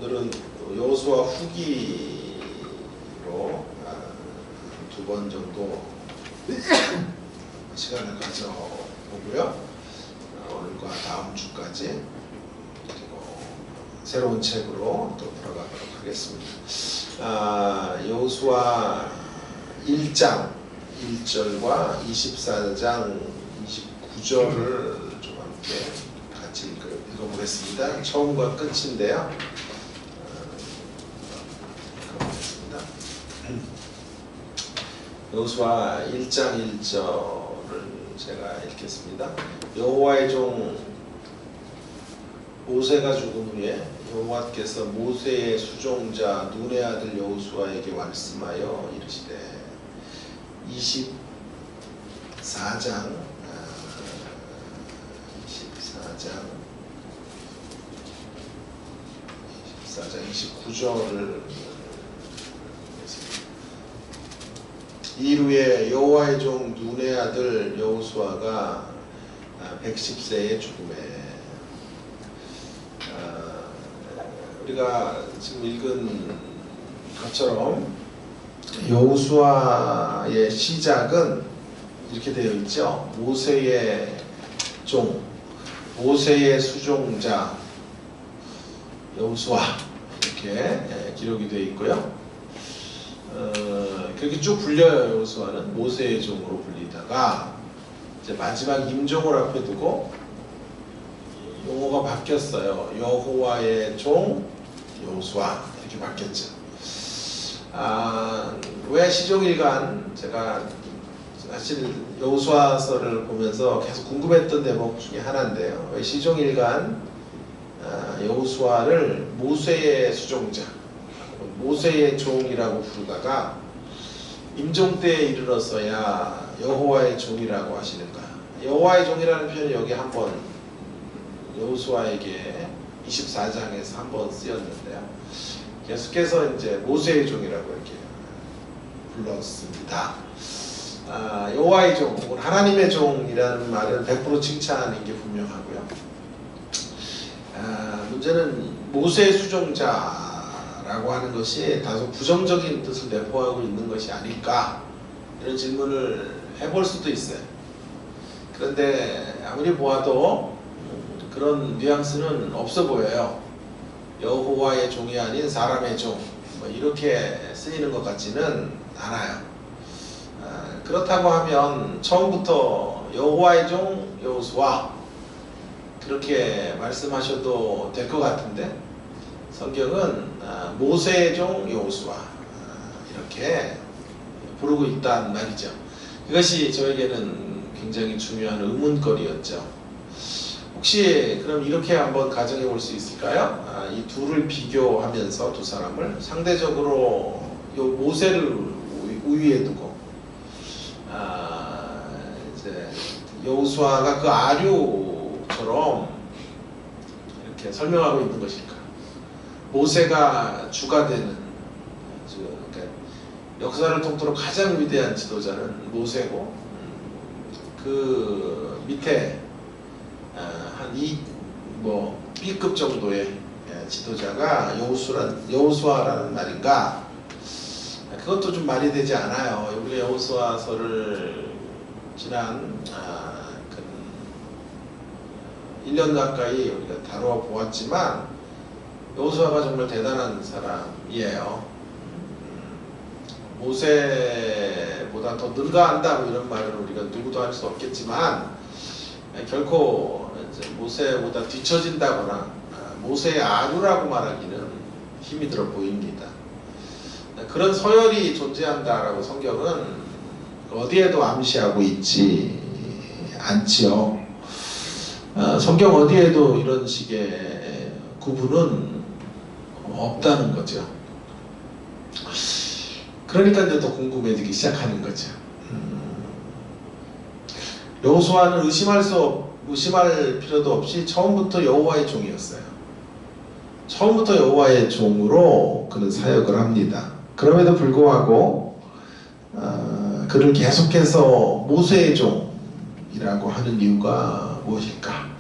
오늘은 여호수아 후기로 두 번 정도 시간을 가져보고요. 오늘과 다음 주까지 그리고 새로운 책으로 또 돌아가도록 하겠습니다. 여호수아 1장 1절과 24장 29절을 좀 함께 같이 읽어보겠습니다. 처음과 끝인데요. 읽어보겠습니다. 여호수아 1장 1절을 제가 읽겠습니다. 여호와의 종 모세가 죽은 후에 여호와께서 모세의 수종자 눈의 아들 여호수아에게 말씀하여 이르시되 24장 29절을 이후에 여호와의 종 눈의 아들 여호수아가 110세에 죽음에 우리가 지금 읽은 것처럼 여호수아의 시작은 이렇게 되어 있죠. 모세의 종, 모세의 수종자 여호수아 이렇게 기록이 되어 있고요. 그렇게 쭉 불려요. 여호수아는 모세의 종으로 불리다가 이제 마지막 임종을 앞에 두고 용어가 바뀌었어요. 여호와의 종 여호수아 이렇게 바뀌었죠. 왜 시종일관 제가 사실 여호수아서를 보면서 계속 궁금했던 대목 중에 하나인데요. 왜 시종일관 여호수아를 모세의 수종자, 모세의 종이라고 부르다가 임종 때에 이르러서야 여호와의 종이라고 하시는가? 여호와의 종이라는 표현이 여기 한번 여호수아에게 24장에서 한번 쓰였는데요. 계속해서 이제 모세의 종이라고 이렇게 불렀습니다. 여호와의 종, 혹은 하나님의 종이라는 말은 100% 칭찬인 게 분명하고요. 문제는 모세의 수종자라고 하는 것이 다소 부정적인 뜻을 내포하고 있는 것이 아닐까 이런 질문을 해볼 수도 있어요. 그런데 아무리 보아도 그런 뉘앙스는 없어 보여요. 여호와의 종이 아닌 사람의 종 이렇게 쓰이는 것 같지는 않아요. 그렇다고 하면 처음부터 여호와의 종 여호수아 그렇게 말씀하셔도 될 것 같은데 성경은 모세의 종 여호수아 이렇게 부르고 있단 말이죠. 이것이 저에게는 굉장히 중요한 의문거리였죠. 혹시 그럼 이렇게 한번 가정해 볼 수 있을까요? 이 둘을 비교하면서 두 사람을 상대적으로 요 모세를 우위에 두고 이제 여호수아가 그 아류처럼 이렇게 설명하고 있는 것일까? 모세가 주가 되는 그러니까 역사를 통틀어 가장 위대한 지도자는 모세고 그 밑에 한 B급 정도의 지도자가 여호수아라는 말인가? 그것도 좀 말이 되지 않아요. 우리가 여호수아서를 지난 1년 가까이 우리가 다루어 보았지만 여호수아가 정말 대단한 사람이에요. 모세보다 더 능가한다 이런 말을 우리가 누구도 할 수 없겠지만 결코 이제 모세보다 뒤처진다거나 모세의 아류라고 말하기는 힘이 들어 보입니다. 그런 서열이 존재한다라고 성경은 어디에도 암시하고 있지 않지요. 성경 어디에도 이런 식의 구분은 없다는 거죠. 그러니까 이제 더 궁금해지기 시작하는 거죠. 여호수아는 의심할 필요도 없이 처음부터 여호와의 종이었어요. 처음부터 여호와의 종으로 그는 사역을 합니다. 그럼에도 불구하고 그를 계속해서 모세의 종이라고 하는 이유가 무엇일까?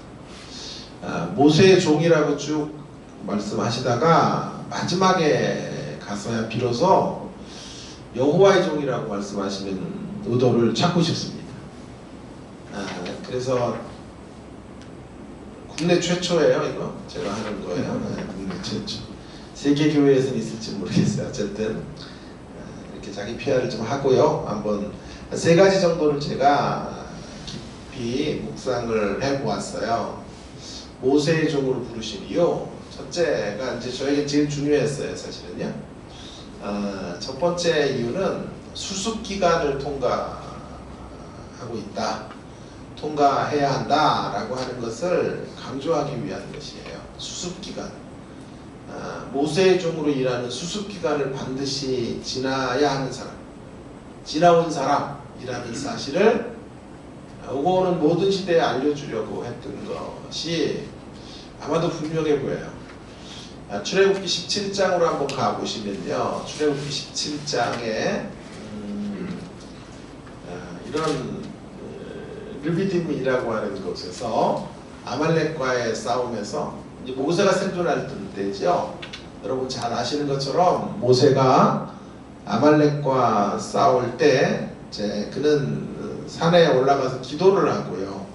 모세의 종이라고 쭉 말씀하시다가 마지막에 가서야 비로소 여호와의 종이라고 말씀하시는 의도를 찾고 싶습니다. 그래서 국내 최초예요. 이거 제가 하는 거예요. 국내 최초. 세계 교회에서는 있을지 모르겠어요. 어쨌든 이렇게 자기 PR을 좀 하고요. 한번 세 가지 정도를 제가 깊이 묵상을 해보았어요. 모세의 종으로 부르신 이유, 첫째가 이제 저에게 제일 중요했어요. 사실은요. 첫 번째 이유는 수습 기간을 통과하고 있다, 통과해야 한다라고 하는 것을 강조하기 위한 것이에요. 수습 기간. 모세의 종으로 일하는 수습 기간을 반드시 지나야 하는 사람, 지나온 사람이라는 사실을 오고는 모든 시대에 알려주려고 했던 것이 아마도 분명해 보여요. 출애굽기 17장으로 한번 가보시면요, 출애굽기 17장에 이런 르비딤이라고 하는 곳에서 아말렉과의 싸움에서 이제 모세가 생존할 때죠. 여러분 잘 아시는 것처럼 모세가 아말렉과 싸울 때 그는 산에 올라가서 기도를 하고요.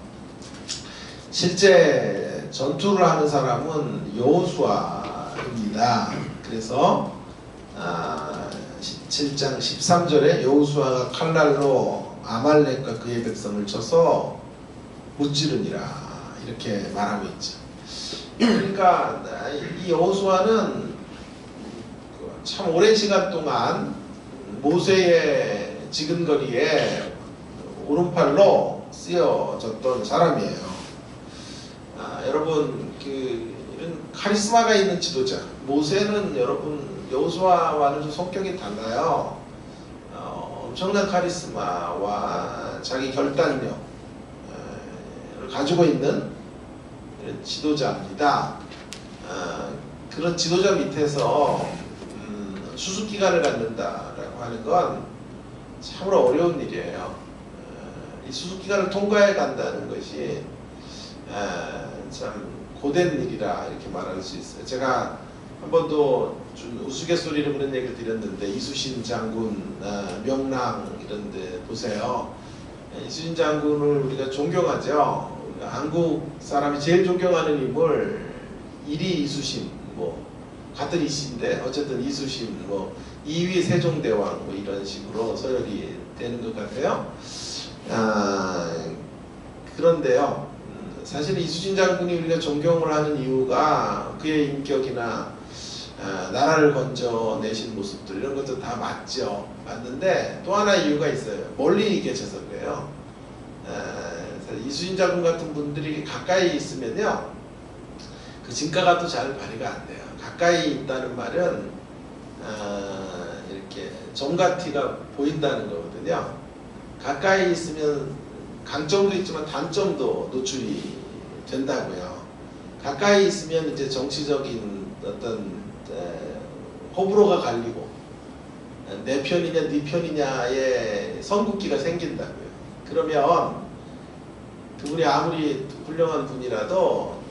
실제 전투를 하는 사람은 여호수아입니다. 그래서 17장 13절에 여호수아가 칼날로 아말렉과 그의 백성을 쳐서 무찌르니라 이렇게 말하고 있죠. 그러니까 이 여호수아는 참 오랜 시간 동안 모세의 지근거리에 오른팔로 쓰여졌던 사람이에요. 여러분 이런 카리스마가 있는 지도자, 모세는 여러분 여호수아와는 좀 성격이 달라요. 엄청난 카리스마와 자기 결단력을 가지고 있는 지도자입니다. 그런 지도자 밑에서 수습기간을 갖는다라고 하는 건 참으로 어려운 일이에요. 이 수습기간을 통과해 간다는 것이 참 고된 일이라 이렇게 말할 수 있어요. 제가 한 번도 좀 우스갯소리로 그런 얘기를 드렸는데, 이수신 장군, 명랑 이런 데 보세요. 이수신 장군을 우리가 존경하죠. 한국 사람이 제일 존경하는 인물 1위 이수신, 같은 이씨인데 어쨌든 이수신, 2위 세종대왕 이런 식으로 서열이 되는 것 같아요. 그런데요, 사실 이수신 장군이 우리가 존경을 하는 이유가 그의 인격이나 나라를 건져내신 모습들 이런 것도 다 맞죠. 맞는데 또 하나 이유가 있어요. 멀리 계셔서 그래요. 이수신 장군 같은 분들이 가까이 있으면요, 그 진가가 또 잘 발휘가 안 돼요. 가까이 있다는 말은 이렇게 점과 티가 보인다는 거거든요. 가까이 있으면 강점도 있지만 단점도 노출이 된다고요. 가까이 있으면 이제 정치적인 어떤 호불호가 갈리고 내 편이냐 네 편이냐의 선긋기가 생긴다고요. 그러면 그분이 아무리 훌륭한 분이라도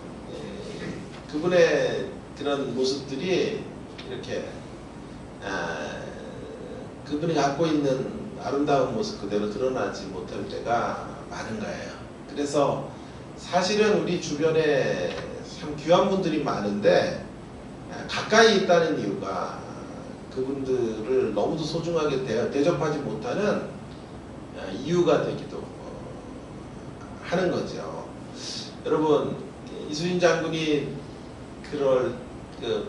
그분의 그런 모습들이 이렇게 그분이 갖고 있는 아름다운 모습 그대로 드러나지 못할 때가 많은 거예요. 그래서 사실은 우리 주변에 참 귀한 분들이 많은데 가까이 있다는 이유가 그분들을 너무도 소중하게 대접하지 못하는 이유가 되기도 하는 거죠. 여러분, 이수신 장군이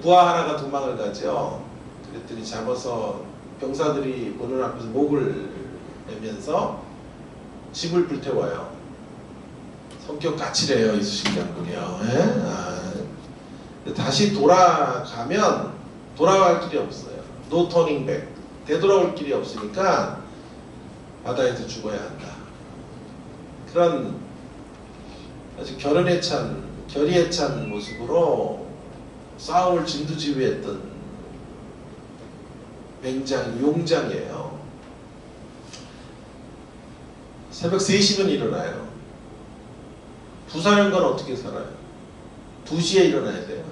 부하 하나가 도망을 가죠. 그랬더니 잡아서 병사들이 보는 앞에서 목을 내면서 집을 불태워요. 성격 까칠해요, 이수신 장군이요. 다시 돌아가면 돌아갈 길이 없어요. No turning back. 되돌아올 길이 없으니까 바다에서 죽어야 한다. 그런 아주 결의에 찬 모습으로 싸움을 진두지휘했던 맹장, 용장이에요. 새벽 3시면 일어나요. 부사령관 어떻게 살아요? 2시에 일어나야 돼요.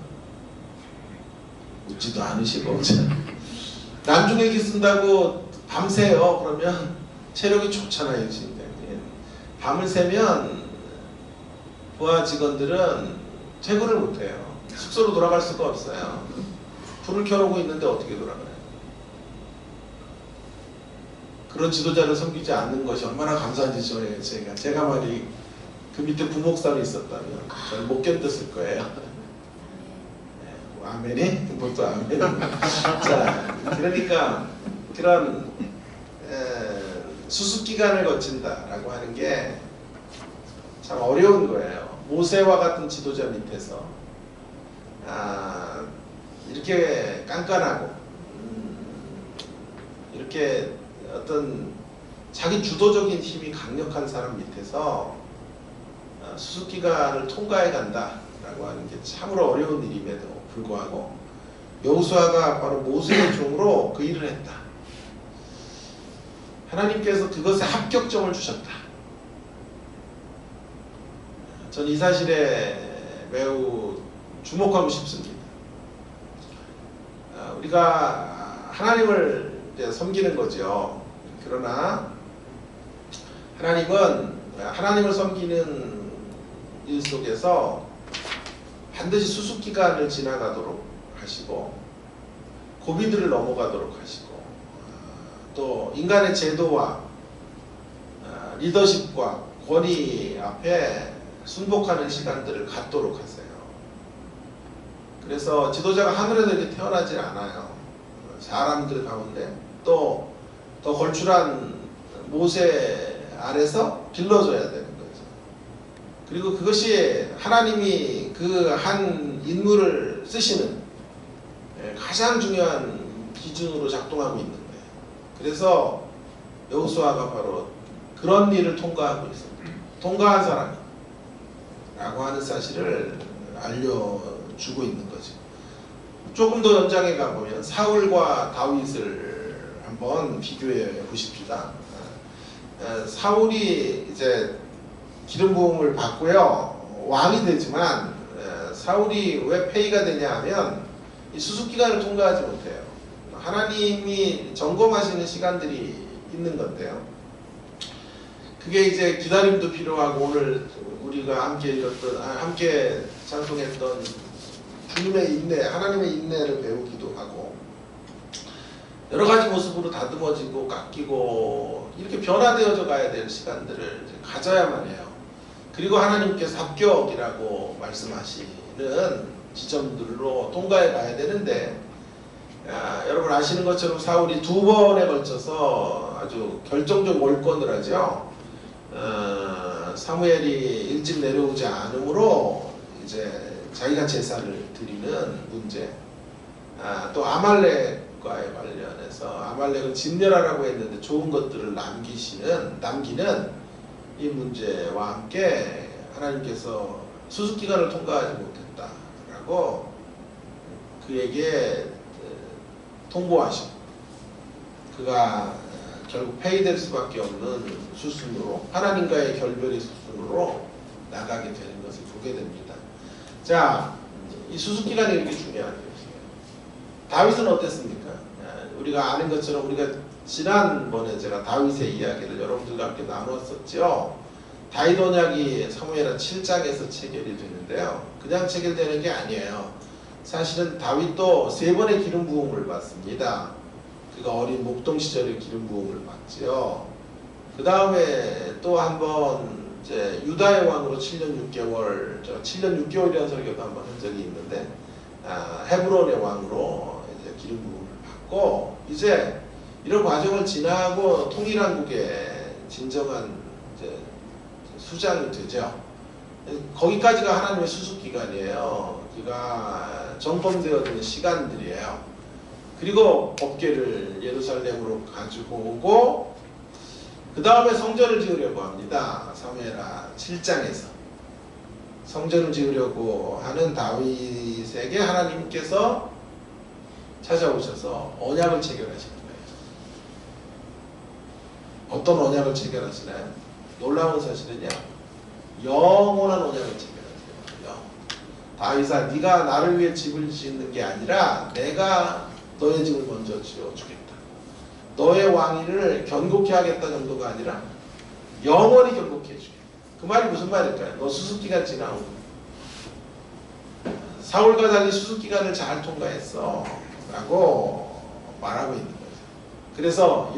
묻지도 않으시고 난중일기 쓴다고 밤새요. 그러면 체력이 좋잖아요. 진짜. 밤을 새면 부하 직원들은 퇴근을 못해요. 숙소로 돌아갈 수가 없어요. 불을 켜놓고 있는데 어떻게 돌아가요? 그런 지도자를 섬기지 않는 것이 얼마나 감사한지 저예요. 제가 말이 그 밑에 부목사로 있었다면 저는 못 견뎠을 거예요. 네, 아멘이? 벌써 아멘. 자, 그러니까 그런 수습기간을 거친다라고 하는 게 참 어려운 거예요. 모세와 같은 지도자 밑에서 이렇게 깐깐하고 이렇게 어떤 자기 주도적인 힘이 강력한 사람 밑에서 수습기간을 통과해 간다라고 하는 게 참으로 어려운 일임에도 불구하고 여호수아가 바로 모세의 종으로 그 일을 했다. 하나님께서 그것에 합격점을 주셨다. 전 이 사실에 매우 주목하고 싶습니다. 우리가 하나님을 이제 섬기는 거죠. 그러나 하나님은 하나님을 섬기는 일 속에서 반드시 수습기간을 지나가도록 하시고 고비들을 넘어가도록 하시고 또 인간의 제도와 리더십과 권위 앞에 순복하는 시간들을 갖도록 하세요. 그래서 지도자가 하늘에서 이렇게 태어나질 않아요. 사람들 가운데 또 더 걸출한 모세 아래서 길러줘야 되는 거죠. 그리고 그것이 하나님이 그 한 인물을 쓰시는 가장 중요한 기준으로 작동하고 있는 거예요. 그래서 여호수아가 바로 그런 일을 통과하고 있습니다. 통과한 사람이 라고 하는 사실을 알려주고 있는 거죠. 조금 더 연장해 가보면 사울과 다윗을 한번 비교해 보십시다. 사울이 이제 기름 부음을 받고요 왕이 되지만 사울이 왜 폐위가 되냐 하면 이 수습기간을 통과하지 못해요. 하나님이 점검하시는 시간들이 있는 건데요. 그게 이제 기다림도 필요하고 오늘 우리가 함께 읽었던 함께 찬송했던 주님의 인내, 하나님의 인내를 배우기도 하고 여러 가지 모습으로 다듬어지고 깎이고 이렇게 변화되어져 가야 될 시간들을 이제 가져야만 해요. 그리고 하나님께서 합격이라고 말씀하시는 지점들로 통과해 가야 되는데 여러분 아시는 것처럼 사울이 2번에 걸쳐서 아주 결정적 몰권을 하죠. 사무엘이 일찍 내려오지 않으므로 이제 자기가 제사를 드리는 문제, 또 아말렉과의 관련해서 아말렉은 진멸하라고 했는데 좋은 것들을 남기는 이 문제와 함께 하나님께서 수습기간을 통과하지 못했다라고 그에게 통보하시고 그가 결국 폐위될 수밖에 없는 수순으로 하나님과의 결별의 수순으로 나가게 되는 것을 보게 됩니다. 자, 이 수습기간이 이렇게 중요한 것이에요. 다윗은 어땠습니까? 우리가 아는 것처럼 우리가 지난번에 제가 다윗의 이야기를 여러분들과 함께 나눴었죠. 다윗 언약이 사무엘하 7장에서 체결이 되는데요. 그냥 체결되는 게 아니에요. 사실은 다윗도 3번의 기름 부음을 받습니다. 그가 어린 목동 시절에 기름 부음을 받지요. 그 다음에 또 한 번 이제 유다의 왕으로 7년 6개월, 7년 6개월이라는 설교도 한 번 한 적이 있는데 헤브론의 왕으로 이제 기름 부음을 받고 이제 이런 과정을 지나고 통일한국의 진정한 이제 수장이 되죠. 거기까지가 하나님의 수습 기간이에요. 그가 점검되어지는 시간들이에요. 그리고 법궤를 예루살렘으로 가지고 오고 그 다음에 성전을 지으려고 합니다. 사무엘하 7장에서 성전을 지으려고 하는 다윗에게 하나님께서 찾아오셔서 언약을 체결하시는 거예요. 어떤 언약을 체결하시나요? 놀라운 사실은요, 영원한 언약을 체결하세요. 다윗아 네가 나를 위해 집을 짓는 게 아니라 내가 너의 집을 먼저 지어주겠다. 너의 왕위를 견고케 하겠다 정도가 아니라 영원히 견고케 해주겠다. 그 말이 무슨 말일까요? 너 수습기간 지나고 사울과 달리 수습기간을 잘 통과했어 라고 말하고 있는 거죠. 그래서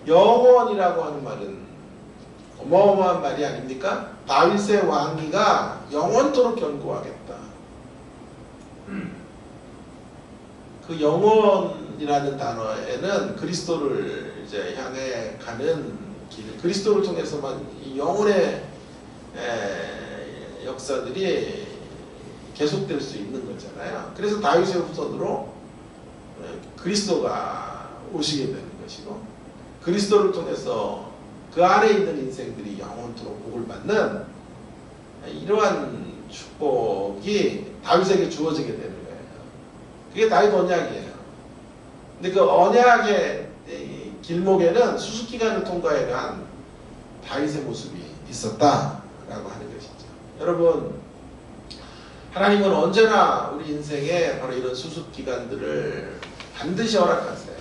영원이라고 하는 말은 어마어마한 말이 아닙니까? 다윗의 왕위가 영원토록 견고하겠다. 그 영원이라는 단어에는 그리스도를 이제 향해 가는 길, 그리스도를 통해서만 이 영혼의 역사들이 계속될 수 있는 거잖아요. 그래서 다윗의 후손으로 그리스도가 오시게 되는 것이고, 그리스도를 통해서 그 안에 있는 인생들이 영원토록 복을 받는 이러한 축복이 다윗에게 주어지게 되는 거예요. 그게 다윗 언약이에요. 근데 그 언약의 길목에는 수습기간을 통과해간 다윗의 모습이 있었다라고 하는 것이죠. 여러분, 하나님은 언제나 우리 인생에 바로 이런 수습기간들을 반드시 허락하세요.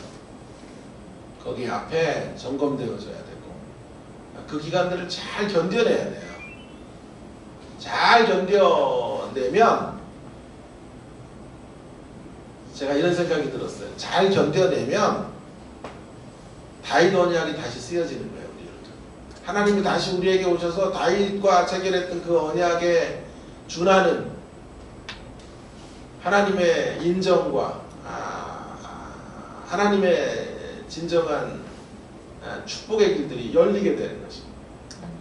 거기 앞에 점검되어져야 되고 그 기간들을 잘 견뎌내야 돼요. 잘 견뎌내면, 제가 이런 생각이 들었어요. 잘 견뎌내면 다윗 언약이 다시 쓰여지는 거예요. 우리를. 하나님이 다시 우리에게 오셔서 다윗과 체결했던 그 언약에 준하는 하나님의 인정과 하나님의 진정한 축복의 길들이 열리게 되는 것입니다.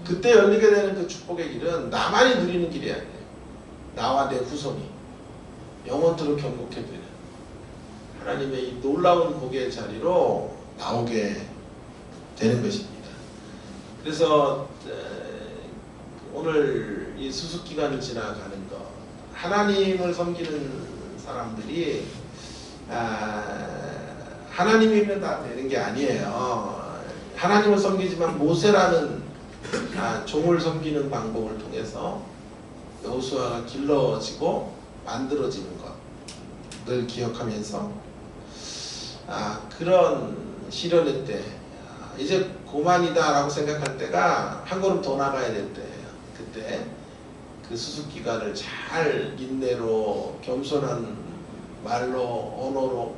그때 열리게 되는 그 축복의 길은 나만이 누리는 길이 아니에요. 나와 내 후손이 영원토록 견고케 되는 하나님의 이 놀라운 복의 자리로 나오게 되는 것입니다. 그래서 오늘 이 수습기간을 지나가는 것, 하나님을 섬기는 사람들이 하나님이면 다 되는 게 아니에요. 하나님을 섬기지만 모세라는 종을 섬기는 방법을 통해서 여호수아가 길러지고 만들어지는 것을 기억하면서 그런 시련의 때, 이제 고만이다 라고 생각할 때가 한 걸음 더 나가야 될 때예요. 그때 그 수습기간을 잘 인내로, 겸손한 말로, 언어로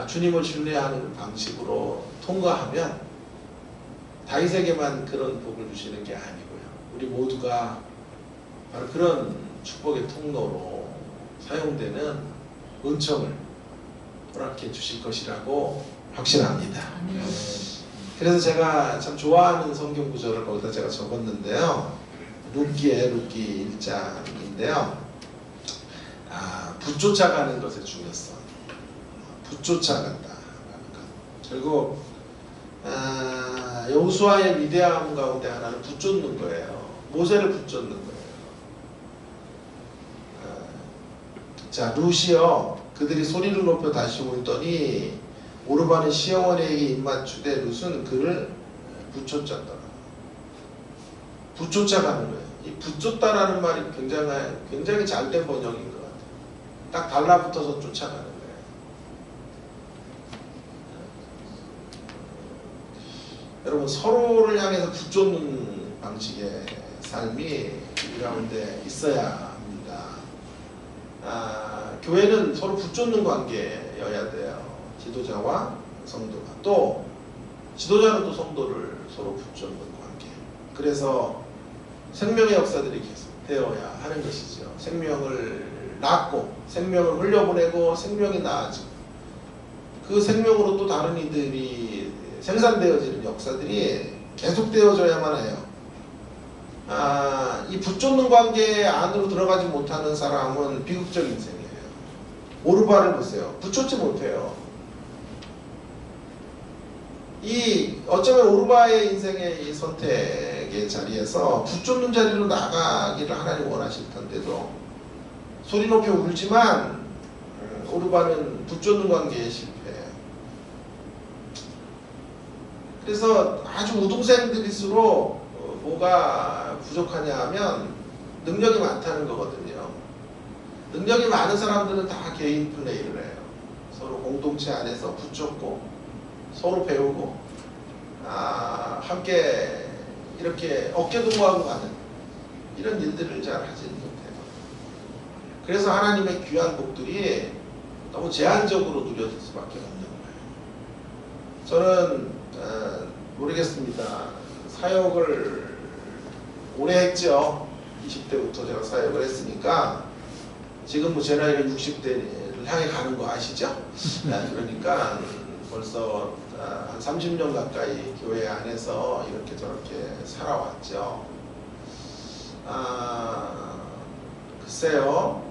주님을 신뢰하는 방식으로 통과하면 다윗에게만 그런 복을 주시는 게 아니고요. 우리 모두가 바로 그런 축복의 통로로 사용되는 은총을 허락해 주실 것이라고 확신합니다. 그래서 제가 참 좋아하는 성경 구절을 거기다 제가 적었는데요. 룻기 1장인데요. 붙쫓아가는 것의 중요성. 붙쫓아간다라는 것. 결국 여호수아의 위대함 가운데 하나는 붙쫓는 거예요. 모세를 붙쫓는 거예요. 자, 룻이요, 그들이 소리를 높여 다시 울더니 오르바는 시어머니에게 입맞추되 룻은 그를 붙쫓았더라. 붙쫓아가는 거예요. 이 붙쫓다라는 말이 굉장히 잘된 번역인 것 같아요. 딱 달라붙어서 쫓아가는 거예요. 여러분, 서로를 향해서 붙쫓는 방식의 삶이 우리 가운데 있어야 합니다. 교회는 서로 붙쫓는 관계여야 돼요. 지도자와 성도가. 또 지도자는 또 성도를 서로 붙쫓는 관계. 그래서 생명의 역사들이 계속되어야 하는 것이죠. 생명을 낳고 생명을 흘려보내고 생명이 나아지고 그 생명으로 또 다른 이들이 생산되어지는 역사들이 계속되어져야만 해요. 이 붙쫓는 관계 안으로 들어가지 못하는 사람은 비극적 인생이에요. 오르바를 보세요. 붙쫓지 못해요. 어쩌면 오르바의 인생의 이 선택의 자리에서 붙쫓는 자리로 나가기를 하나님 원하실 텐데도 소리 높여 울지만 오르바는 붙쫓는 관계에 실패해요. 그래서 아주 우등생들일수록 뭐가 부족하냐 하면 능력이 많다는 거거든요. 능력이 많은 사람들은 다 개인 플레이를 해요. 서로 공동체 안에서 붙잡고 서로 배우고 함께 이렇게 어깨동무하고 가는 이런 일들을 잘 하지는 못해요. 그래서 하나님의 귀한 복들이 너무 제한적으로 누려질 수밖에 없는 거예요. 저는 모르겠습니다. 사역을 오래 했죠. 20대부터 제가 사역을 했으니까 지금 뭐 제 나이가 60대를 향해 가는 거 아시죠? 그러니까 벌써 한 30년 가까이 교회 안에서 이렇게 저렇게 살아왔죠. 글쎄요.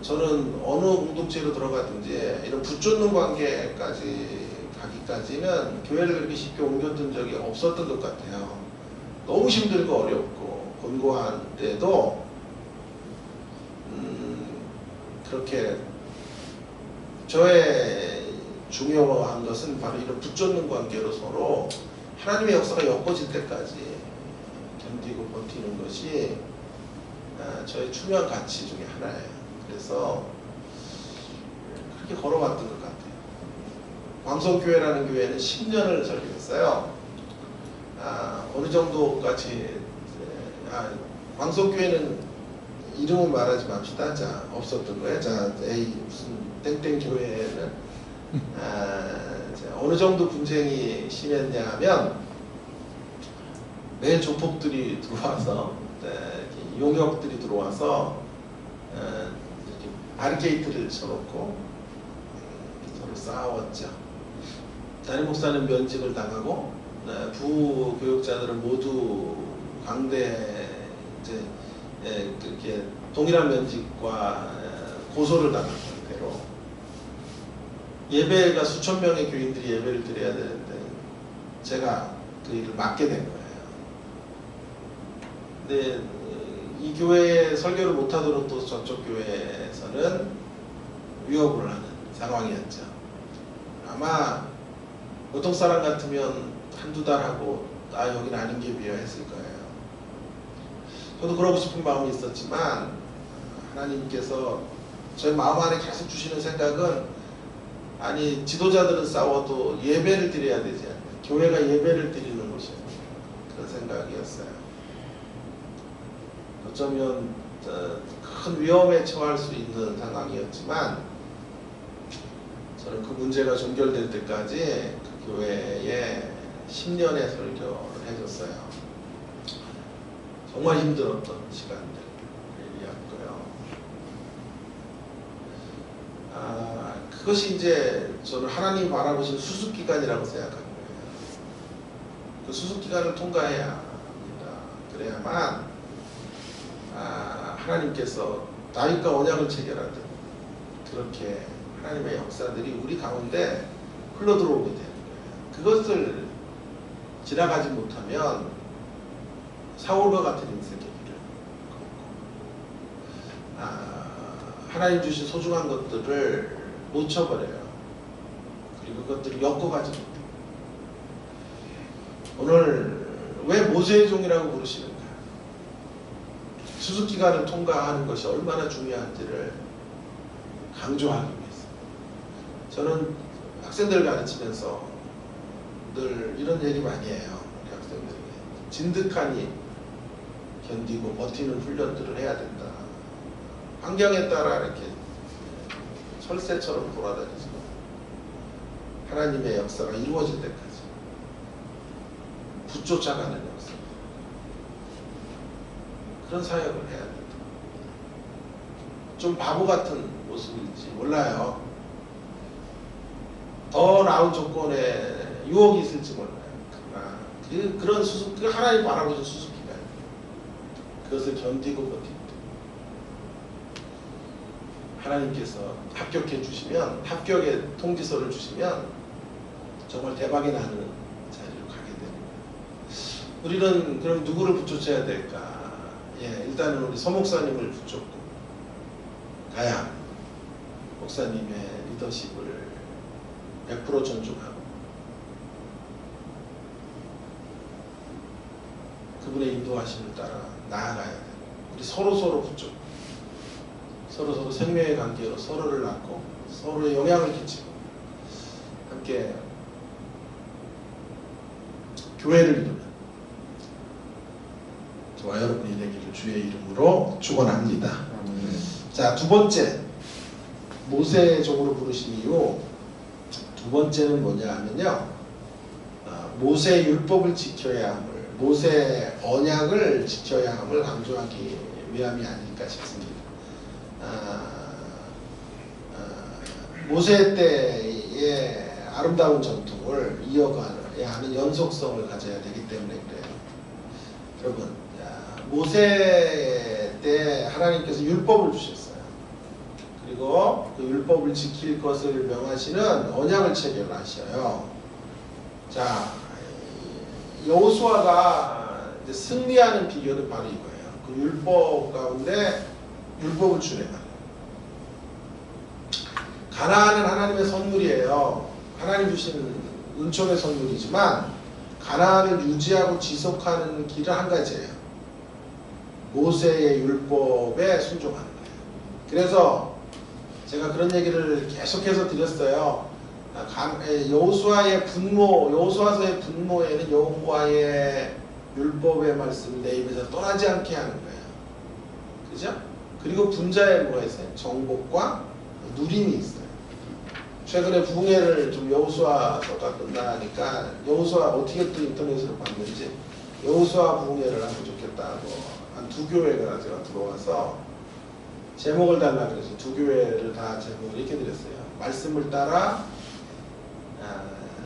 저는 어느 공동체로 들어가든지 이런 붙잡는 관계까지 가기까지는 교회를 그렇게 쉽게 옮겼던 적이 없었던 것 같아요. 너무 힘들고 어렵고 곤고한데도 그렇게 저의 중요한 것은 바로 이런 붙잡는 관계로 서로 하나님의 역사가 엮어질 때까지 견디고 버티는 것이 저의 중요한 가치 중에 하나예요. 그래서 그렇게 걸어왔던 것 같아요. 광성교회라는 교회는 10년을 설교했어요. 어느 정도까지 광성교회는 이름은 말하지 맙시다. 자, 없었던 거예요. 자, 무슨 땡땡 교회는 어느 정도 분쟁이 심했냐 하면 매일 조폭들이 들어와서 용역들이 들어와서 이렇게 바리케이트를 쳐놓고 서로 싸웠죠. 담임 목사는 면직을 당하고 부교육자들은 모두 강대 이제 그렇게 동일한 면직과 고소를 당한 상태로 예배가 수천 명의 교인들이 예배를 드려야 되는데 제가 그 일을 맡게 된 거예요. 근데 이 교회에 설교를 못하도록 또 저쪽 교회에서는 위협을 하는 상황이었죠. 아마 보통 사람 같으면 한두 달 하고 여긴 아닌 게 비어했을 거예요. 저도 그러고 싶은 마음이 있었지만 하나님께서 저희 마음 안에 계속 주시는 생각은 아니 지도자들은 싸워도 예배를 드려야 되지 않나. 교회가 예배를 드리는 곳이에요. 그런 생각이었어요. 어쩌면 큰 위험에 처할 수 있는 상황이었지만 저는 그 문제가 종결될 때까지 그 교회에 10년의 설교를 해줬어요. 정말 힘들었던 시간들이었고요. 그것이 이제 저는 하나님이 바라보신 수습기간이라고 생각하는 거예요. 그 수습기간을 통과해야 합니다. 그래야만 하나님께서 다윗과 언약을 체결하듯 그렇게 하나님의 역사들이 우리 가운데 흘러들어오게 되는 거예요. 그것을 지나가지 못하면 사울과 같은 인생의 길을 걷고 하나님 주신 소중한 것들을 놓쳐버려요. 그리고 그것들을 엮어가지 못해요. 오늘 왜 모세의 종이라고 부르시는가? 수습기간을 통과하는 것이 얼마나 중요한지를 강조하기 위해서. 저는 학생들 가르치면서 늘 이런 얘기 많이 해요. 우리 학생들에게. 진득하니 견디고 버티는 훈련들을 해야 된다. 환경에 따라 이렇게 철새처럼 돌아다니지 하나님의 역사가 이루어질 때까지 붙쫓아가는 역사. 그런 사역을 해야 된다. 좀 바보 같은 모습일지 몰라요. 더 나은 조건에 유혹이 있을지 몰라요. 그러나 그런 수습, 그 하나님 바라보신 수습기가 그것을 견디고 버티고 하나님께서 합격해 주시면, 합격의 통지서를 주시면 정말 대박이 나는 자리로 가게 됩니다. 우리는 그럼 누구를 붙여줘야 될까? 일단은 우리 서목사님을 붙잡고 가야 합니다. 목사님의 리더십을 100% 존중하고 그분의 인도하심을 따라 나아가야 돼요. 우리 서로 붙잡고 서로 생명의 관계로 서로를 낳고 서로의 영향을 끼치고 함께 교회를 이루는 저와 여러분이 되기를 주의 이름으로 축원합니다. 자, 두 번째 모세의 종으로 부르신 이유 두 번째는 뭐냐 하면요, 모세의 율법을 지켜야 함을, 모세의 언약을 지켜야 함을 강조하기 위함이 아닐까 싶습니다. 모세 때의 아름다운 전통을 이어가야 하는 연속성을 가져야 되기 때문에 그래요. 여러분, 모세 때 하나님께서 율법을 주셨어요. 그리고 그 율법을 지킬 것을 명하시는 언약을 체결하셔요. 자, 여호수아가 승리하는 비결은 바로 이거예요. 그 율법 가운데 율법을 준행하는. 가나안은 하나님의 선물이에요. 하나님 주신 은총의 선물이지만 가나안을 유지하고 지속하는 길은 한 가지예요. 모세의 율법에 순종하는 거예요. 그래서 제가 그런 얘기를 계속해서 드렸어요. 여호수아의 분노, 여호수아서의 분노에는 여호와의 율법의 말씀이 내 입에서 떠나지 않게 하는 거예요. 그죠? 그리고 분자에 뭐가 있어요? 정복과 누림이 있어요. 최근에 부흥회를 좀 여호수아서가 끝나니까 여호수아 어떻게 또 인터넷으로 봤는지 여호수아 부흥회를 하면 좋겠다고 한 두 교회가 제가 들어와서 제목을 달라 그래서 두 교회를 다 제목을 이렇게 드렸어요. 말씀을 따라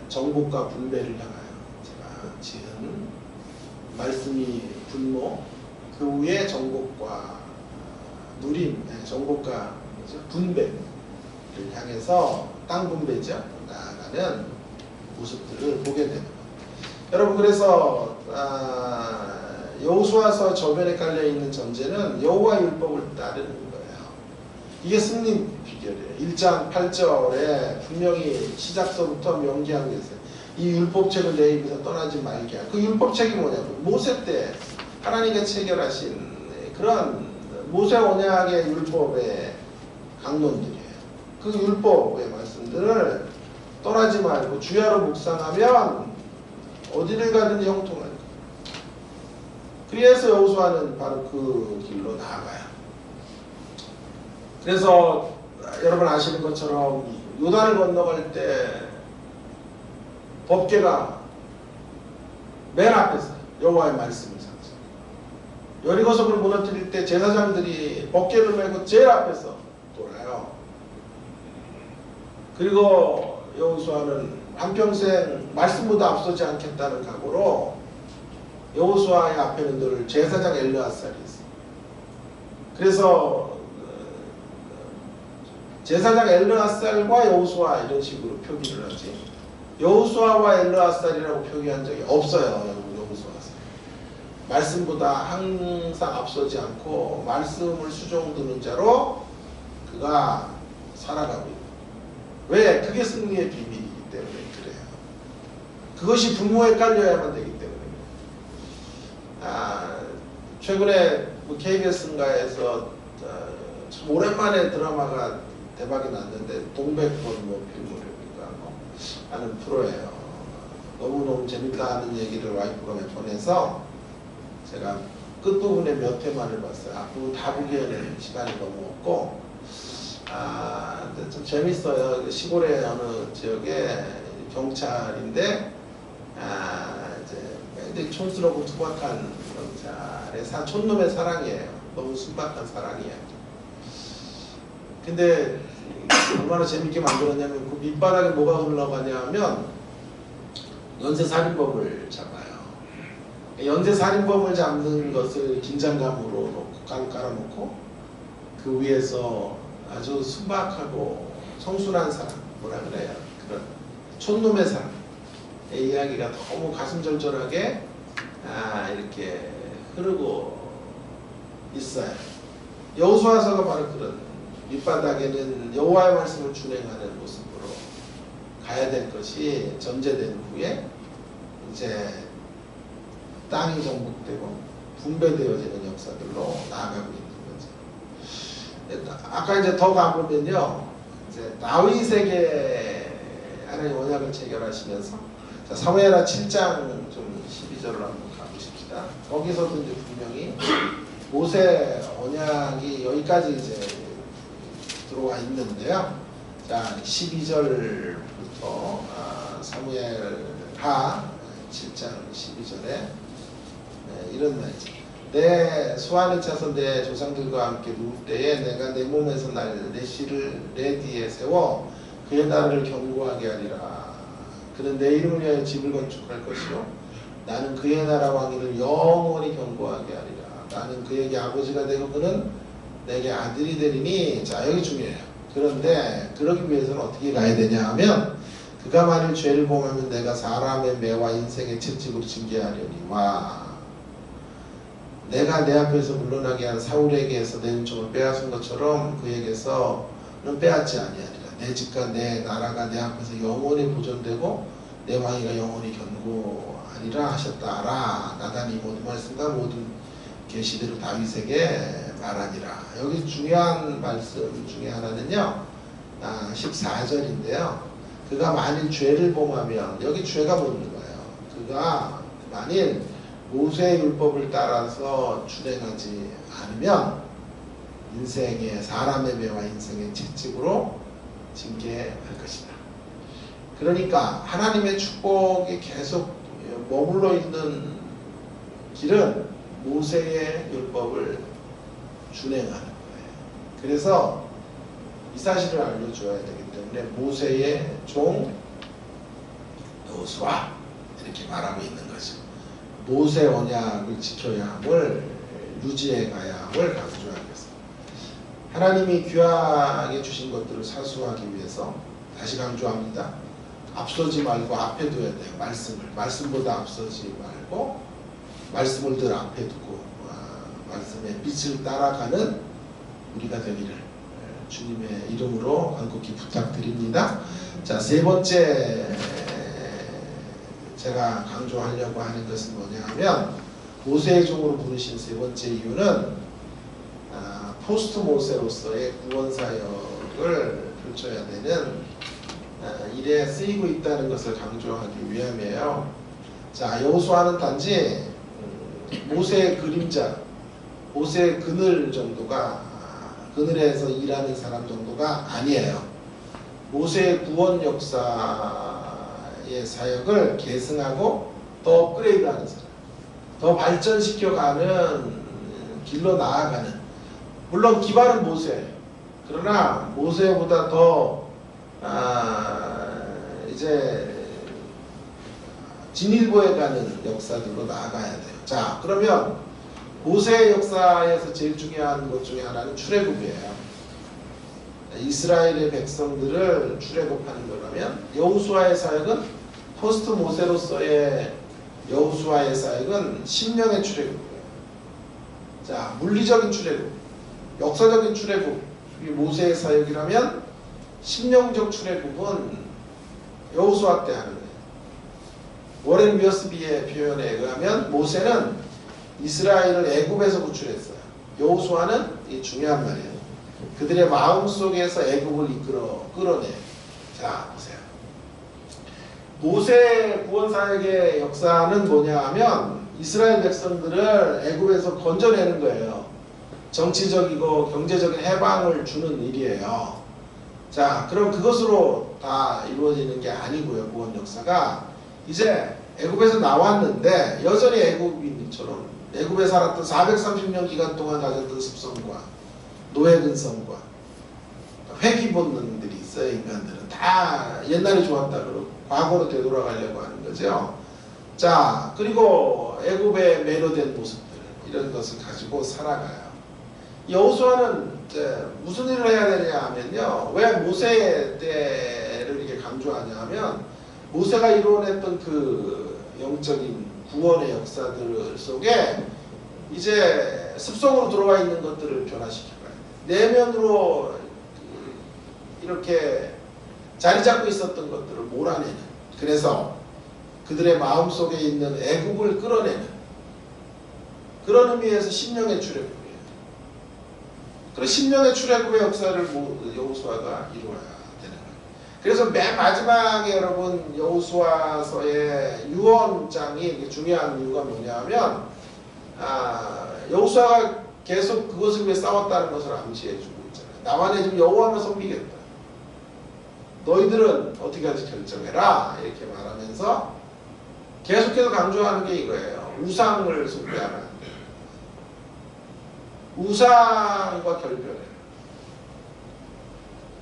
정복과 분배를 향하여 제가 지은 말씀이 분노, 그 위에 정복과 누림, 정복과 분배를 향해서 땅 분배죠. 나아가는 모습들을 보게 되는 거예요. 여러분, 그래서 여호수아서 저변에 깔려 있는 전제는 여호와 율법을 따르는 거예요. 이게 승리 비결이에요. 1장 8절에 분명히 시작서부터 명기하고 있어요. 이 율법책을 내 입에서 떠나지 말게 하고, 그 율법책이 뭐냐면 모세 때 하나님께 체결하신 그런 모세 언약의 율법의 강론들이에요. 그 율법의 말씀들을 떠나지 말고 주야로 묵상하면 어디를 가든지 형통할 거예요. 그래서 여호수아는 바로 그 길로 나아가요. 그래서 여러분 아시는 것처럼 요단을 건너갈 때 법궤가 맨 앞에서 여호와의 말씀을 상징. 여리고성을 무너뜨릴 때 제사장들이 법궤를 메고 제일 앞에서 돌아요. 그리고 여호수아는 한평생 말씀보다 앞서지 않겠다는 각오로 여호수아의 앞에는 늘 제사장 엘르아살이 있어요. 그래서 제사장 엘르아살과 여호수아 이런 식으로 표기를 하지, 여호수아와 엘르아살이라고 표기한 적이 없어요. 여호수아서 말씀보다 항상 앞서지 않고 말씀을 수종드는 자로 그가 살아가고 있다. 왜? 그게 승리의 비밀이기 때문에 그래요. 그것이 분모에 깔려야만 되기 때문에. 최근에 KBS인가에서 참 오랜만에 드라마가 대박이 났는데 동백꽃 필모르인가 하는 프로예요. 너무너무 재밌다는 얘기를 와이프가 몇 번 해서 제가 끝부분에 몇 회만을 봤어요. 앞부분 다 보기에는 시간이 너무 없고, 근데 좀 재밌어요. 시골의 어느 지역에 경찰인데, 이제 굉장히 촌스럽고 투박한 경찰의 촌놈의 사랑이에요. 너무 순박한 사랑이에요. 근데 얼마나 재밌게 만들었냐면 그 밑바닥에 뭐가 흘러가냐 하면 연쇄살인범을 잡아요. 연쇄살인범을 잡는 것을 긴장감으로 깔아놓고 그 위에서 아주 순박하고 성순한 사람, 뭐라 그래요? 그런 촌놈의 사람의 이야기가 너무 가슴절절하게 이렇게 흐르고 있어요. 여호수아서가 바로 그런 밑바닥에는 여호와의 말씀을 준행하는 모습으로 가야 될 것이 전제된 후에 이제 땅이 정복되고 분배되어지는 역사들로 나아가고 있는 거죠. 아까 이제 더 가보면요, 이제 다윗에게 하나님 언약을 체결하시면서 자, 사무엘하 7장 좀 12절을 한번 가보십시다. 거기서도 이제 분명히 모세 언약이 여기까지 이제 들어와 있는데요. 자, 12절부터 사무엘하 7장 12절에 이런 말이죠. 내 수완을 차서 내 조상들과 함께 누울 때에 내가 내 몸에서 내 씨를 내 뒤에 세워 그의 나라를 견고하게 하리라. 그는 내 이름을 위하여 집을 건축할 것이요 나는 그의 나라 왕위를 영원히 견고하게 하리라. 나는 그에게 아버지가 되고 그는 내게 아들이 되리니. 자, 여기 중요해요. 그런데 그러기 위해서는 어떻게 가야 되냐 하면 그가 만일 죄를 범하면 내가 사람의 매와 인생의 채찍으로 징계하려니와 내가 내 앞에서 물러나게 한 사울에게서 내 은총을 빼앗은 것처럼 그에게서는 빼앗지 아니하리라. 내 집과 내 나라가 내 앞에서 영원히 보존되고 내 왕위가 영원히 견고하리라 하셨다라. 나단이 모든 말씀과 모든 계시대로 다윗에게 말하니라. 여기 중요한 말씀 중에 하나는요, 14절인데요. 그가 만일 죄를 범하면, 여기 죄가 묻는 거예요. 그가 만일 모세의 율법을 따라서 준행하지 않으면 인생의 사람의 매와 인생의 채찍으로 징계할 것이다. 그러니까 하나님의 축복이 계속 머물러 있는 길은 모세의 율법을 준행하는 거예요. 그래서 이 사실을 알려줘야 되기 때문에 모세의 종 여호수아 이렇게 말하고 있는 거죠. 모세 언약을 지켜야 함을 유지해 가야 함을 강조하겠습니다. 하나님이 귀하게 주신 것들을 사수하기 위해서 다시 강조합니다. 앞서지 말고 앞에 둬야 돼요. 말씀보다 앞서지 말고 말씀을 늘 앞에 두고 말씀의 빛을 따라가는 우리가 되기를 주님의 이름으로 간곡히 부탁드립니다. 자, 세 번째 제가 강조하려고 하는 것은 뭐냐 하면 모세의 종으로 부르신 세 번째 이유는 포스트 모세로서의 구원 사역을 펼쳐야 되는 일에 쓰이고 있다는 것을 강조하기 위함이에요. 자, 여호수아는 단지 모세의 그림자, 모세의 그늘 정도가, 그늘에서 일하는 사람 정도가 아니에요. 모세의 구원 역사의 사역을 계승하고 더 업그레이드하는 사람, 더 발전시켜가는 길로 나아가는, 물론 기반은 모세, 그러나 모세보다 더 이제 진일보에 가는 역사들로 나아가야 돼요. 자, 그러면 모세의 역사에서 제일 중요한 것 중에 하나는 출애굽이에요. 이스라엘의 백성들을 출애굽하는 거라면 여호수아의 사역은 포스트 모세로서의 여호수아의 사역은 심령의 출애굽이에요. 자, 물리적인 출애굽, 역사적인 출애굽이 모세의 사역이라면 심령적 출애굽은 여호수아 때 하는 거예요. 워렌 위어스비의 표현에 의하면 모세는 이스라엘을 애굽에서 구출했어요. 여호수아는 이 중요한 말이에요. 그들의 마음속에서 애굽을 끌어내요. 자, 보세요. 모세의 구원 사역의 역사는 뭐냐 하면 이스라엘 백성들을 애굽에서 건져내는 거예요. 정치적이고 경제적인 해방을 주는 일이에요. 자, 그럼 그것으로 다 이루어지는 게 아니고요. 구원 역사가 이제 애굽에서 나왔는데 여전히 애굽인처럼 애굽에 살았던 430년 기간 동안 가졌던 습성과 노예 근성과 회귀 본능들이 있어요. 인간들은 다 옛날이 좋았다 그러고 과거로 되돌아가려고 하는 거죠. 자, 그리고 애굽에 매료된 모습들, 이런 것을 가지고 살아가요. 여호수아는 무슨 일을 해야 되냐 하면요, 왜 모세 때를 이렇게 강조하냐 하면 모세가 이루어냈던 그 영적인 구원의 역사들 속에 이제 습성으로 들어와 있는 것들을 변화시켜가야 돼요. 내면으로 이렇게 자리 잡고 있었던 것들을 몰아내는, 그래서 그들의 마음속에 있는 애굽을 끌어내는, 그런 의미에서 심령의 출애굽이에요. 그런 심령의 출애굽의 역사를 여호수아가 이루어야 되는 거예요. 그래서 맨 마지막에 여러분 여호수아서의 유언장이 중요한 이유가 뭐냐면 여호수아가 계속 그것을 위해 싸웠다는 것을 암시해주고 있잖아요. 나와 내 집 여호와만 섬기겠다. 너희들은 어떻게 할지 결정해라 이렇게 말하면서 계속해서 강조하는 게 이거예요. 우상을 숭배하면 안 돼요. 우상과 결별해요.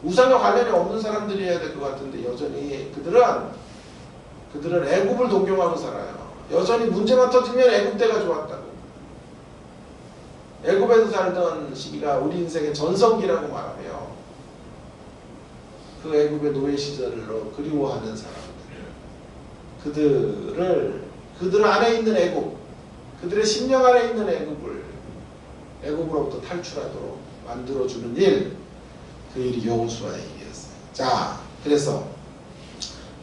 우상과 관련이 없는 사람들이어야 될 것 같은데 여전히 그들은 애굽을 동경하고 살아요. 여전히 문제만 터지면 애굽 때가 좋았다고. 애굽에서 살던 시기가 우리 인생의 전성기라고 말하며 그 애굽의 노예 시절로 그리워하는 사람들, 그들 안에 있는 애굽, 그들의 심령 안에 있는 애굽으로부터 탈출하도록 만들어주는 일, 그 일이 여호수아의 일이었어요. 자, 그래서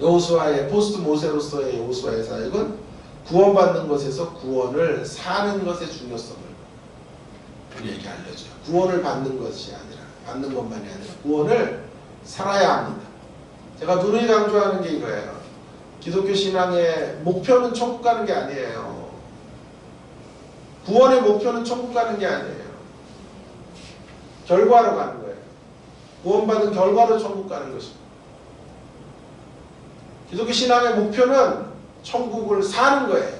여호수아의 포스트 모세로서의 여호수아의 사역은 구원받는 것에서 구원을 사는 것의 중요성을 우리에게 알려줘요. 구원을 받는 것이 아니라, 받는 것만이 아니라 구원을 살아야 합니다. 제가 누누이 강조하는 게 이거예요. 기독교 신앙의 목표는 천국 가는 게 아니에요. 구원의 목표는 천국 가는 게 아니에요. 결과로 가는 거예요. 구원받은 결과로 천국 가는 것입니다. 기독교 신앙의 목표는 천국을 사는 거예요.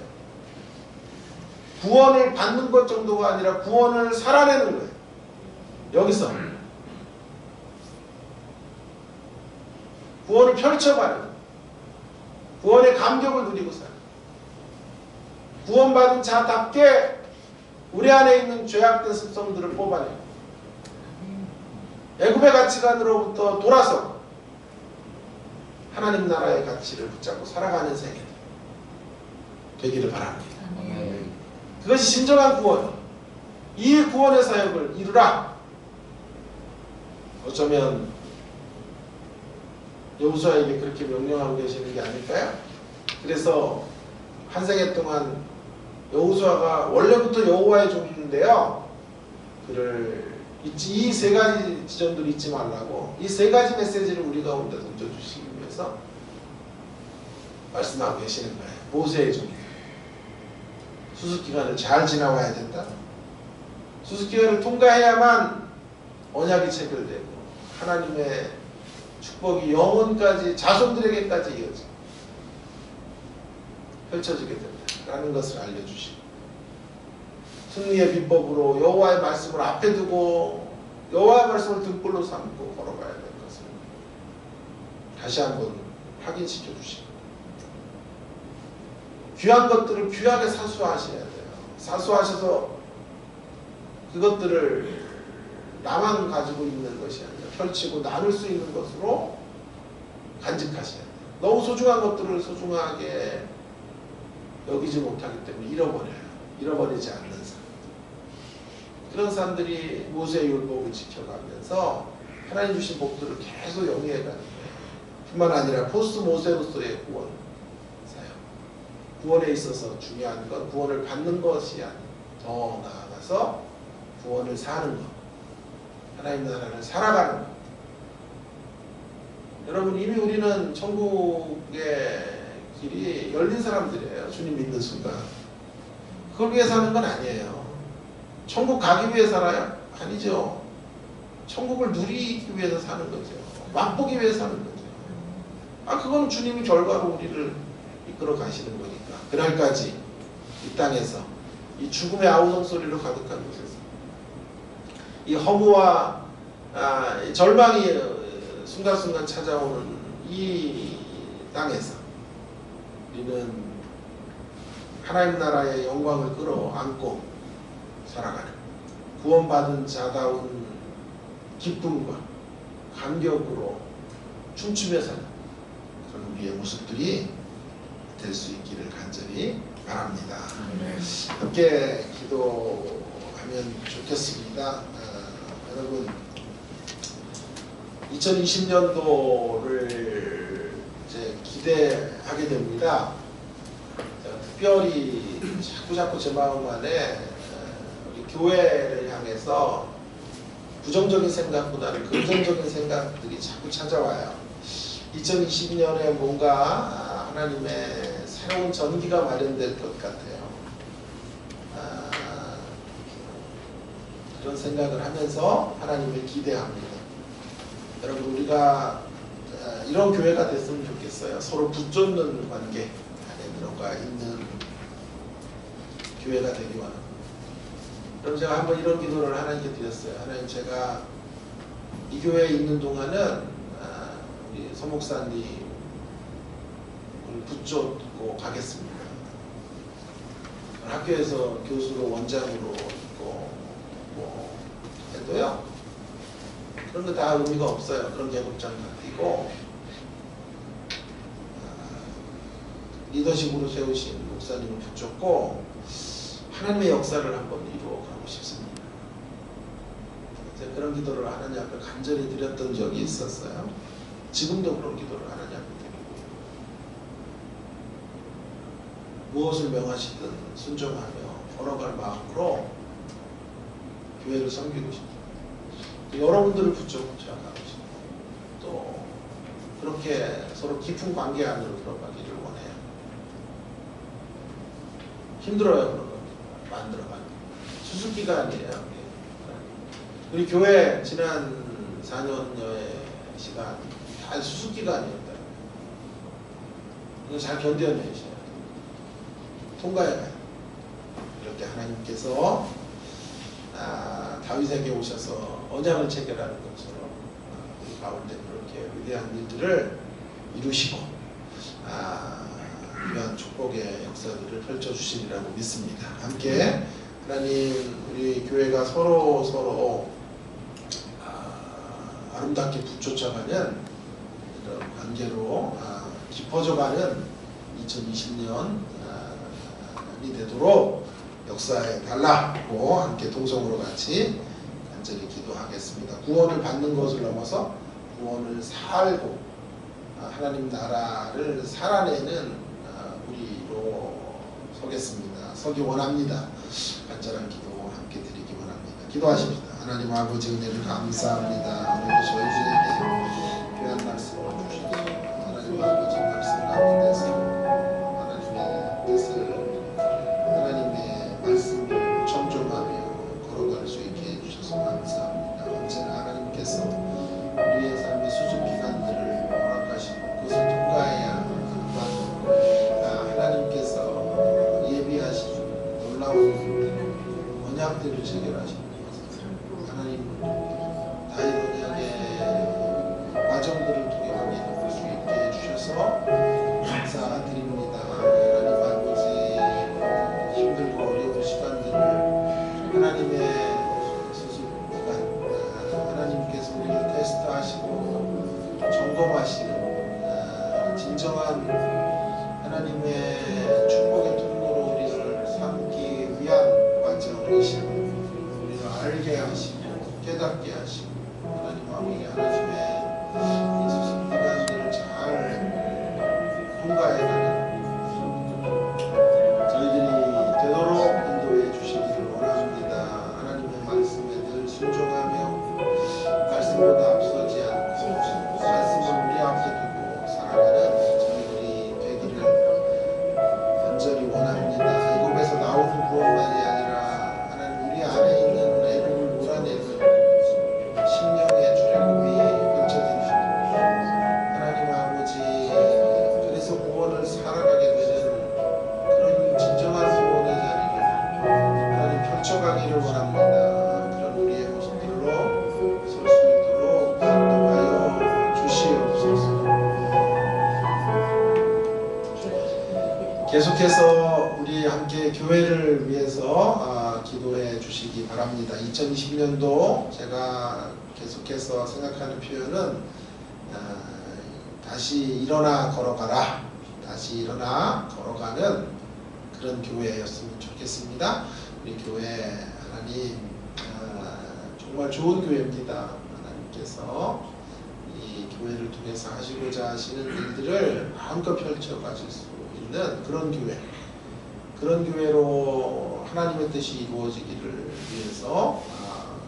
구원을 받는 것 정도가 아니라 구원을 살아내는 거예요. 여기서 구원을 펼쳐가는 거예요. 구원의 감격을 누리고 사는 거예요. 구원받은 자답게 우리 안에 있는 죄악된 습성들을 뽑아내고 애굽의 가치관으로부터 돌아서 하나님 나라의 가치를 붙잡고 살아가는 생애 되기를 바랍니다. 그것이 진정한 구원. 이 구원의 사역을 이루라. 어쩌면 여호수아에게 그렇게 명령하고 계시는 게 아닐까요? 그래서 한 생애 동안 여호수아가 원래부터 여호와의 종인데요. 그를 이 세 가지 지점들을 잊지 말라고 이 세 가지 메시지를 우리 가운데 던져주시기 위해서 말씀하고 계시는 거예요. 모세의 종이다. 수습기간을 잘 지나와야 된다. 수습기간을 통과해야만 언약이 체결되고 하나님의 축복이 영원까지 자손들에게까지 펼쳐지게 된다라는 것을 알려주시고 승리의 비법으로 여호와의 말씀을 앞에 두고 여호와의 말씀을 등불로 삼고 걸어가야 될 것을 다시 한번 확인시켜 주시고 귀한 것들을 귀하게 사수하셔야 돼요. 사수하셔서 그것들을 나만 가지고 있는 것이 아니라 펼치고 나눌 수 있는 것으로 간직하셔야 돼요. 너무 소중한 것들을 소중하게 여기지 못하기 때문에 잃어버려요. 잃어버리지 않는 사람. 그런 사람들이 모세의 율법을 지켜가면서 하나님 주신 복들을 계속 영위해가는 거예요. 뿐만 아니라 포스트 모세로서의 구원 사역. 구원에 있어서 중요한 건 구원을 받는 것이 아니라 더 나아가서 구원을 사는 것. 하나님 나라를 살아가는 것. 여러분 이미 우리는 천국의 길이 열린 사람들이에요. 주님 믿는 순간. 그걸 위해 사는 건 아니에요. 천국 가기 위해 살아요? 아니죠. 천국을 누리기 위해서 사는 거죠. 맛보기 위해 사는 거죠. 그건 주님이 결과로 우리를 이끌어 가시는 거니까. 그날까지 이 땅에서 이 죽음의 아우성 소리로 가득한 곳에서 이 허무와 이 절망이 순간순간 찾아오는 이 땅에서 우리는 하나님 나라의 영광을 끌어안고 살아가는 구원받은 자다운 기쁨과 감격으로 춤추며 사는 그런 우리의 모습들이 될 수 있기를 간절히 바랍니다. 함께 기도하면 좋겠습니다. 여러분 2020년도를 이제 기대하게 됩니다. 제가 특별히 자꾸 제 마음 안에 교회를 향해서 부정적인 생각보다는 긍정적인 생각들이 자꾸 찾아와요. 2020년에 뭔가 하나님의 새로운 전기가 마련될 것 같아요. 그런 생각을 하면서 하나님을 기대합니다. 여러분, 우리가 이런 교회가 됐으면 좋겠어요. 서로 붙잡는 관계 안에 들어가 있는 교회가 되기 원합니다. 그럼 제가 한번 이런 기도를 하나님께 드렸어요. 하나님, 제가 이 교회에 있는 동안은 우리 서 목사님을 붙잡고 가겠습니다. 학교에서 교수로 원장으로 있고 뭐 해도요, 그런 거 다 의미가 없어요. 그런 계급장 다 띄고 리더십으로 세우신 목사님을 붙잡고 하나님의 역사를 한번 이루어가고 싶습니다. 제가 그런 기도를 하나님 앞에 간절히 드렸던 적이 있었어요. 지금도 그런 기도를 하나님 앞에 드리고요. 무엇을 명하시든 순종하며 걸어갈 마음으로 교회를 섬기고 싶어요. 여러분들을 붙잡고 제가 가고 싶어요. 또 그렇게 서로 깊은 관계 안으로 들어가기를 원해요. 힘들어요. 그런 거 만들어가는 수습기가 아니에요. 우리 교회 지난 4년여의 시간 다 수습기가 아니었다. 이거 잘 견뎌내셔야 돼요. 통과해가요. 이렇게 하나님께서 다윗에게 오셔서 언약을 체결하는 것처럼 우리 가운데 그렇게 위대한 일들을 이루시고 이러한 축복의 역사들을 펼쳐주시리라고 믿습니다. 함께 하나님, 우리 교회가 서로 아름답게 붙여가는 이런 관계로 깊어져가는 2020년이 되도록 역사에 달라고 함께 동성으로 같이 간절히 기도하겠습니다. 구원을 받는 것을 넘어서 구원을 살고 하나님 나라를 살아내는 우리로 서겠습니다. 서기 원합니다. 간절한 기도 함께 드리기 원합니다. 기도하십시다. 하나님 아버지, 은혜를 감사합니다. 오늘도 저희들에게 귀한 말씀을 주셔서 하나님 아버지 말씀 가운데서 하나님의 뜻을, 하나님의 말씀을 청종하며 걸어갈 수 있게 해주셔서 감사합니다. 언제나 하나님께서 우리의 삶의 수습 기간들을 허락하시고 그것을 통과해야 하나님께서 예비하신 놀라운 언약들을 체결하시고 하나님 다윗 언약의 과정들을 통해 우리는 볼 수 있게 해주셔서 감사드립니다. 하나님 아버지, 힘들고 어려운 시간들을 하나님의 수습, 하나님께서 우리를 테스트하시고 점검하시는 진정한 하나님의 축복의 통로로 우리를 삼기 위한 과정이시고 우리를 알게 하시고 깨닫게 하시고 하나님 아버지, 하나님의 이 수습 기간들을 잘 통과해가는 저희들이 되도록 인도해 주시기를 원합니다. 하나님의 말씀에 늘 순종하며 말씀보다 앞서지 않고 말씀을 우리 앞에 두고 살아가는 저희들이 되기를 간절히 원합니다. 애굽에서 나오는 구원만이 아니라 하나님 우리 안에 있는 애굽을 몰아내는 심령의 출애굽이 펼쳐지시고 하나님 아버지, 그래서 구원을 살아가게 되는 그런 진정한 구원의 자리를 하나님 펼쳐가기를 원합니다. 그런 우리의 모습들로 설 수 있도록 인도하여 주시옵소서. 계속해서 우리 함께 교회를 위해서 기도해 주시기 바랍니다. 2020년도 제가 계속해서 생각하는 표현은 다시 일어나 걸어가라, 다시 일어나 걸어가는 그런 교회였으면 좋겠습니다. 우리 교회 하나님 정말 좋은 교회입니다. 하나님께서 이 교회를 통해서 하시고자 하시는 일들을 마음껏 펼쳐 가실 수 있는 그런 교회, 그런 교회로 하나님의 뜻이 이루어지기를 위해서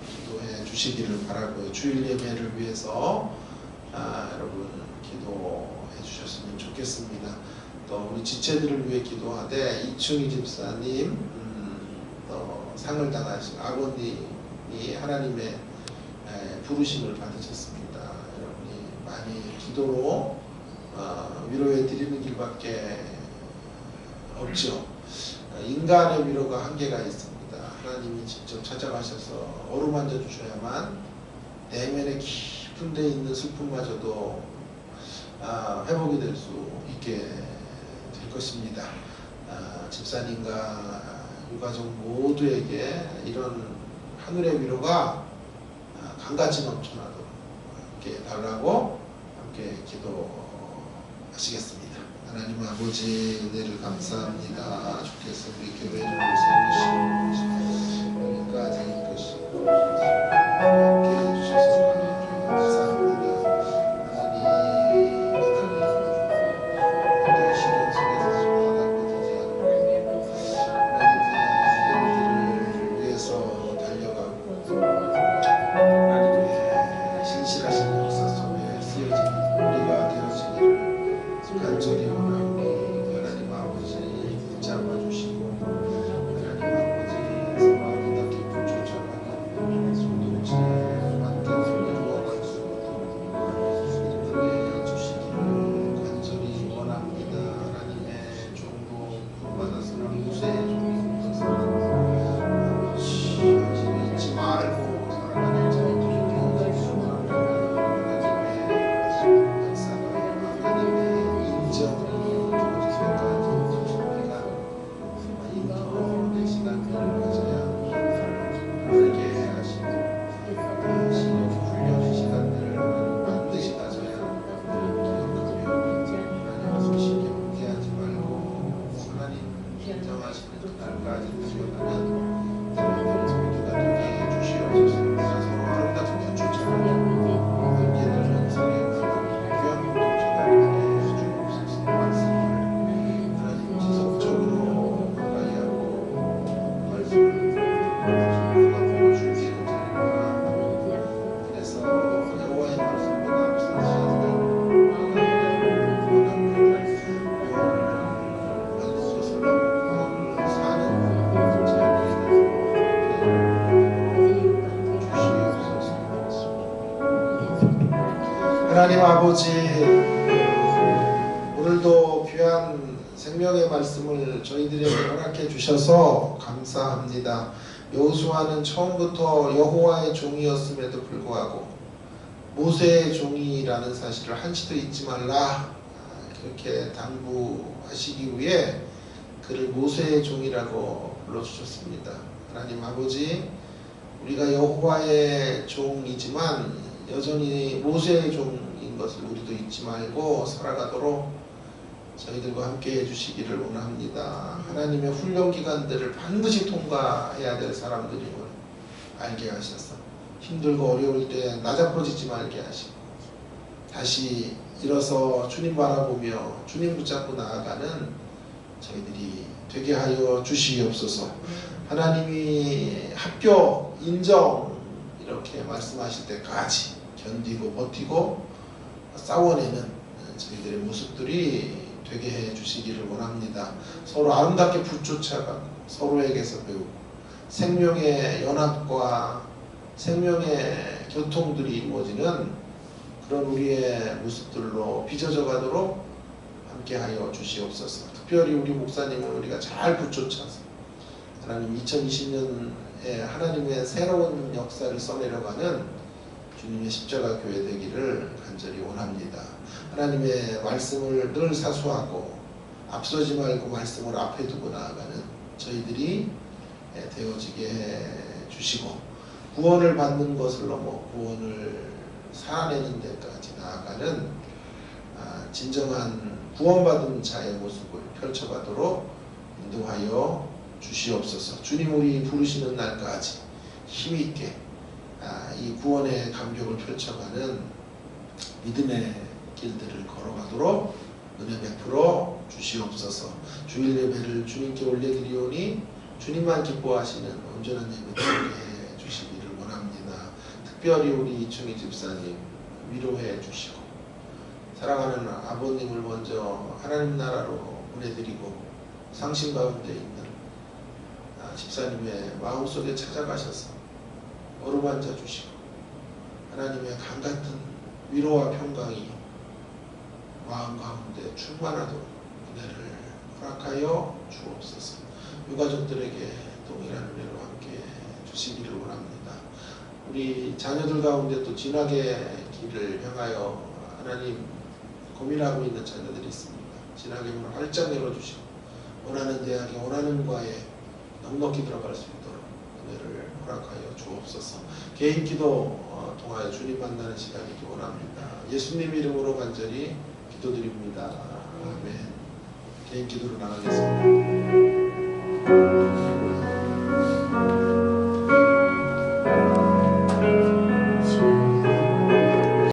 기도해 주시기를 바라고요. 주일 예배를 위해서 여러분 기도해 주셨으면 좋겠습니다. 또 우리 지체들을 위해 기도하되 이충희 집사님 또 상을 당하신 아버님이 하나님의 부르심을 받으셨습니다. 여러분이 많이 기도로 위로해 드리는 길밖에 없죠. 인간의 위로가 한계가 있습니다. 하나님이 직접 찾아가셔서 어루만져 주셔야만 내면의 깊은 데 있는 슬픔마저도 회복이 될 수 있게 될 것입니다. 집사님과 유가족 모두에게 이런 하늘의 위로가 강같이 넘쳐나도록 함께 달라고 함께 기도하시겠습니다. 하나님 아버지 은혜를 감사합니다. 주께서 우리 교회를 세우시고 여기까지 이끄시고 함께 해주셔서 감사합니다. 하나님 어떤 시련 속에서 바닥거리지 않고 하나님의 일들을 위해서 달려가고 하나님의 신실하신 역사 속에 쓰여진 우리가 되어지기를 간절히 원하오니 하나님 아버지 붙잡아 주시고 하나님 아버지 서로 아름답게 붙여져가는 공동체 완전 손에 누워갈 수 있도록 이렇게 해주시기를 간절히 원합니다. 하나님의 종도 받아서는 모세의 종으로서 잊지 말고 살아가는 자들이 하나님 아버지 오늘도 귀한 생명의 말씀을 저희들에게 허락해 주셔서 감사합니다. 여호수아는 처음부터 여호와의 종이었음에도 불구하고 모세의 종이라는 사실을 한시도 잊지 말라 그렇게 당부하시기 위해 그를 모세의 종이라고 불러주셨습니다. 하나님 아버지 우리가 여호와의 종이지만 여전히 모세의 종인 것을 우리도 잊지 말고 살아가도록 저희들과 함께 해주시기를 원합니다. 하나님의 훈련 기간들을 반드시 통과해야 될 사람들임을 알게 하셔서 힘들고 어려울 때 나자빠지지 말게 하시고 다시 일어서 주님 바라보며 주님 붙잡고 나아가는 저희들이 되게 하여 주시옵소서. 하나님이 합격, 인정 이렇게 말씀하실 때까지 견디고 버티고 싸워내는 저희들의 모습들이 되게 해 주시기를 원합니다. 서로 아름답게 붙쫓아가고 서로에게서 배우고 생명의 연합과 생명의 교통들이 이루어지는 그런 우리의 모습들로 빚어져 가도록 함께하여 주시옵소서. 특별히 우리 목사님을 우리가 잘 붙쫓아서 하나님 2020년에 하나님의 새로운 역사를 써내려가는 주님의 십자가 교회 되기를 간절히 원합니다. 하나님의 말씀을 늘 사수하고 앞서지 말고 말씀을 앞에 두고 나아가는 저희들이 되어지게 해 주시고 구원을 받는 것을 넘어 구원을 살아내는 데까지 나아가는 진정한 구원받은 자의 모습을 펼쳐가도록 인도하여 주시옵소서. 주님 우리 부르시는 날까지 힘있게 이 구원의 감격을 펼쳐가는 믿음의 길들을 걸어가도록 은혜 베풀어 주시옵소서. 주일 예배를 주님께 올려드리오니 주님만 기뻐하시는 온전한 예배 드리게 해 주시기를 원합니다. 특별히 우리 이충희 집사님 위로해 주시고 사랑하는 아버님을 먼저 하나님 나라로 보내드리고 상심 가운데 있는 집사님의 마음속에 찾아가셔서 어루만져 주시고 하나님의 강같은 위로와 평강이 마음 가운데 충만하도록 은혜를 허락하여 주옵소서. 유가족들에게 동일한 은혜로 함께 주시기를 원합니다. 우리 자녀들 가운데 또 진학의 길을 향하여 하나님 고민하고 있는 자녀들이 있습니다. 진학의 문을 활짝 열어주시고 원하는 대학에 원하는 과에 넉넉히 들어갈 수 있도록 은혜를 허락하여 주옵소서. 개인 기도 통하여 주님 만나는 시간이기 원합니다. 예수님 이름으로 간절히 기도드립니다. 아멘. 개인 기도로 나가겠습니다.